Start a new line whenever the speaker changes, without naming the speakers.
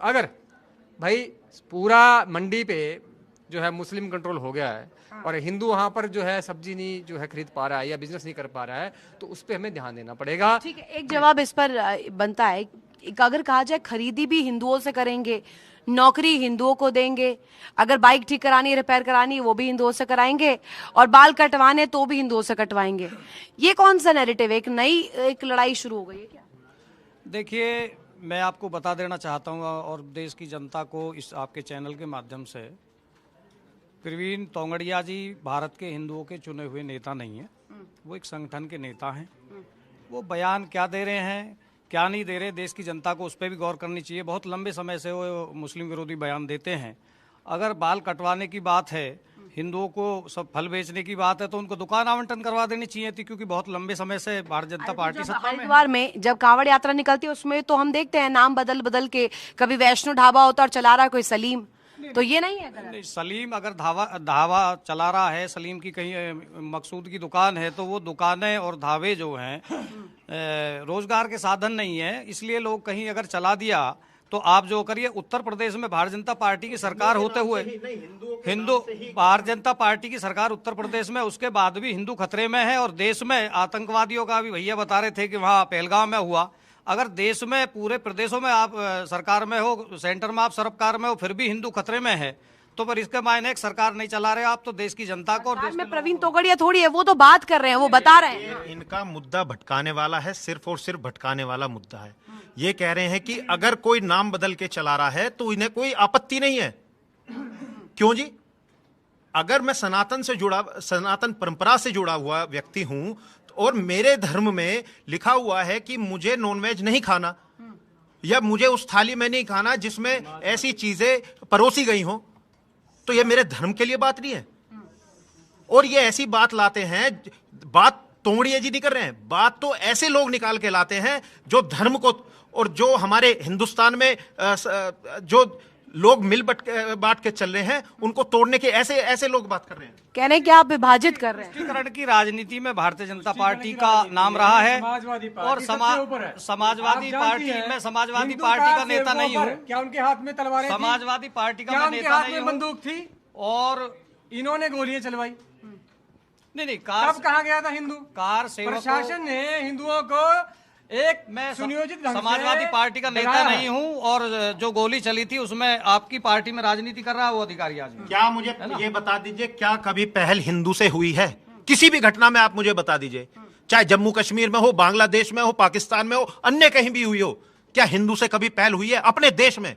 अगर भाई पूरा मंडी पे जो है मुस्लिम कंट्रोल हो गया है और हिंदू वहां पर जो है सब्जी नहीं जो है खरीद पा रहा है या बिजनेस नहीं कर पा रहा है, तो उस पर हमें ध्यान देना पड़ेगा।
ठीक है, एक जवाब इस पर बनता है। अगर कहा जाए खरीदी भी हिंदुओं से करेंगे, नौकरी हिंदुओं को देंगे, अगर बाइक ठीक करानी है, रिपेयर करानी है, वो भी हिंदुओं से कराएंगे, और बाल कटवाने तो भी हिंदुओं से कटवाएंगे। ये कौन सा नैरेटिव है? एक नई एक लड़ाई शुरू हो गई है क्या?
देखिए, मैं आपको बता देना चाहता हूँ और देश की जनता को इस आपके चैनल के माध्यम से, प्रवीण तोंगड़िया जी भारत के हिंदुओं के चुने हुए नेता नहीं हैं। वो एक संगठन के नेता हैं। वो बयान क्या दे रहे हैं, क्या नहीं दे रहे, देश की जनता को उस पर भी गौर करनी चाहिए। बहुत लंबे समय से वो मुस्लिम विरोधी बयान देते हैं। अगर बाल कटवाने की बात है, हिंदुओं को सब फल बेचने की बात है, तो उनको दुकान आवंटन करवा देनी चाहिए थी, क्योंकि बहुत लंबे समय से भारतीय जनता पार्टी सत्ता में है।
हरिद्वार में जब कांवड़ यात्रा निकलती है उसमें तो हम देखते हैं नाम बदल बदल के, कभी वैष्णो ढाबा होता और चला रहा है कोई सलीम, तो ये नहीं है गलत?
नहीं, सलीम अगर ढाबा चला रहा है, सलीम की कहीं मकसूद की दुकान है, तो वो दुकानें और ढाबे जो हैं रोजगार के साधन नहीं है। इसलिए लोग कहीं अगर चला दिया तो आप जो करिए, उत्तर प्रदेश में भारतीय जनता पार्टी की सरकार होते हुए हिंदू भारतीय जनता पार्टी की सरकार उत्तर प्रदेश में, उसके बाद भी हिंदू खतरे में है। और देश में आतंकवादियों का भी भैया बता रहे थे कि वहाँ पहलगाम में हुआ। अगर देश में पूरे प्रदेशों में आप सरकार में हो, सेंटर में आप सरकार में हो, फिर भी हिंदू खतरे में है, तो पर इसके मायने एक सरकार नहीं चला रहे आप, तो देश की जनता को और देश
में प्रवीण तोगड़िया थोड़ी है, वो तो बात कर रहे हैं, वो बता रहे हैं।
इनका मुद्दा भटकाने वाला है, सिर्फ और सिर्फ भटकाने वाला मुद्दा है। ये कह रहे हैं कि अगर कोई नाम बदल के चला रहा है तो इन्हें कोई आपत्ति नहीं है। क्यों जी? अगर मैं सनातन परंपरा से जुड़ा हुआ व्यक्ति हूं और मेरे धर्म में लिखा हुआ है कि मुझे नॉनवेज नहीं खाना या मुझे उस थाली में नहीं खाना जिसमें ऐसी चीजें परोसी गई हों, तो ये मेरे धर्म के लिए बात नहीं है। और ये ऐसी बात लाते हैं, बात तोंगड़िया जी नहीं कर रहे हैं, बात तो ऐसे लोग निकाल के लाते हैं जो धर्म को, और जो हमारे हिंदुस्तान में जो लोग मिल बांट के चल रहे हैं उनको तोड़ने के ऐसे लोग बात कर रहे हैं।
कहने क्या आप विभाजित कर रहे हैं?
तुष्टीकरण की राजनीति में भारतीय जनता पार्टी का नाम रहा है, और समाजवादी पार्टी में समाजवादी पार्टी का नेता नहीं हूँ।
क्या उनके हाथ में तलवारें थी?
समाजवादी पार्टी का
क्या
मैं
उनके
नेता
हाथ
नहीं
में
हूँ।
बंदूक थी
और
इन्होंने गोलियां चलवाई?
नहीं,
कब कहा गया था हिंदू?
कार सेवकों,
प्रशासन ने हिंदुओं को एक
मैं
सुनियोजित ढंग से
समाजवादी पार्टी का नेता
डराया है।
नहीं हूं, और जो गोली चली थी उसमें आपकी पार्टी में राजनीति कर रहा है वो अधिकारी आज भी।
क्या मुझे ये बता दीजिए, क्या कभी पहल हिंदू से हुई है? किसी भी घटना में आप मुझे बता दीजिए, चाहे जम्मू कश्मीर में हो, बांग्लादेश में हो, पाकिस्तान में हो, अन्य कहीं भी हुई हो, क्या हिंदू से कभी पहल हुई है अपने देश में?